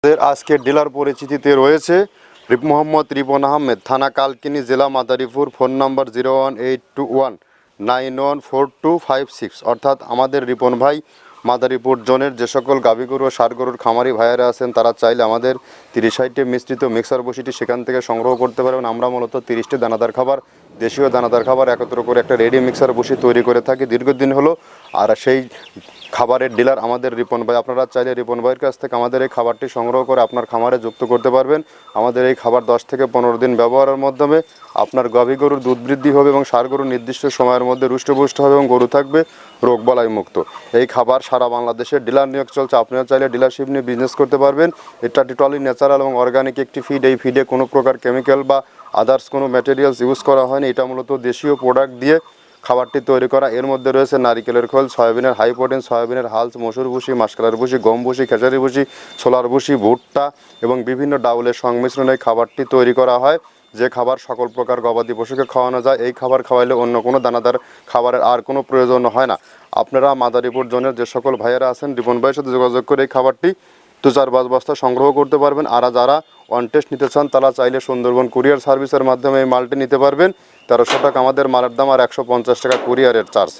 আমাদের আজকের ডিলার পরিচিতিতে রয়েছে মোহাম্মদ রিপন আহমেদ, থানা কালকিনি, জেলা মাদারীপুর। Phone number 01821914256। অর্থাৎ আমাদের রিপন ভাই মাদারীপুর জোনের যে সকল গাভী গরু ও ষাঁড় গরুর খামারি ভাইয়েরা আছেন তারা চাইলে আমাদের 30-60টি মিশ্রিত মিক্সার বসিটি সেখান থেকে সংগ্রহ করতে পারবেন। আমরা মূলত 30টি দানাদার খাবার, দেশীয় দানাদার খাবার একত্র করে একটা রেডি মিক্সার বসি তৈরি করে থাকি দীর্ঘদিন হলো। আর সেই খাবারের ডিলার আমাদের রিপন ভাই। আপনারা চাইলে রিপন ভাইয়ের কাছ থেকে আমাদের এই খাবারটি সংগ্রহ করে আপনার খামারে যুক্ত করতে পারবেন। আমাদের এই খাবার 10 থেকে 15 দিন ব্যবহারের মাধ্যমে আপনার গাভী গরুর দুধ বৃদ্ধি হবে এবং ষাঁড় গরুর নির্দিষ্ট সময়ের মধ্যে রুষ্টপুষ্ট হবে এবং গরু থাকবে রোগবালাই মুক্ত। এই খাবার সারা বাংলাদেশের ডিলার নিয়োগ চলছে। আপনারা চাইলে ডিলারশিপ নিয়ে বিজনেস করতে পারবেন। এটা টোটালি ন্যাচারাল এবং অর্গানিক একটি ফিড। এই ফিডে কোনো প্রকার কেমিক্যাল বা আদার্স কোনো ম্যাটেরিয়ালস ইউজ করা হয়নি। এটা মূলত দেশীয় প্রোডাক্ট দিয়ে খাবারটি তৈরি করা। এর মধ্যে রয়েছে নারিকেলের খোল, সয়াবিনের হাই প্রোটিন, সয়াবিনের হালস, মসুর ভুসি, মাসকলার ভুসি, গম ভুসি, খেসারি ভুসি, ছোলার ভুসি, ভুট্টা এবং বিভিন্ন ডাউলের সংমিশ্রণে এই খাবারটি তৈরি করা হয়। যে খাবার সকল প্রকার গবাদি পশুকে খাওয়ানো যায়। এই খাবার খাওয়াইলে অন্য কোনো দানাদার খাবারের আর কোনো প্রয়োজন হয় না। আপনারা মাদারীপুর জোনের যে সকল ভাইয়েরা আছেন রিপন ভাইয়ের সাথে যোগাযোগ করে এই খাবারটি 2-4 বস্তা সংগ্রহ করতে পারবেন। আর যারা অন টেস্ট নিতে চান তারা চাইলে সুন্দরবন কুরিয়ার সার্ভিসের মাধ্যমে এই মালটি নিতে পারবেন। 1300 টাকা আমাদের মালের দাম আর 150 টাকা কুরিয়ারের চার্জ।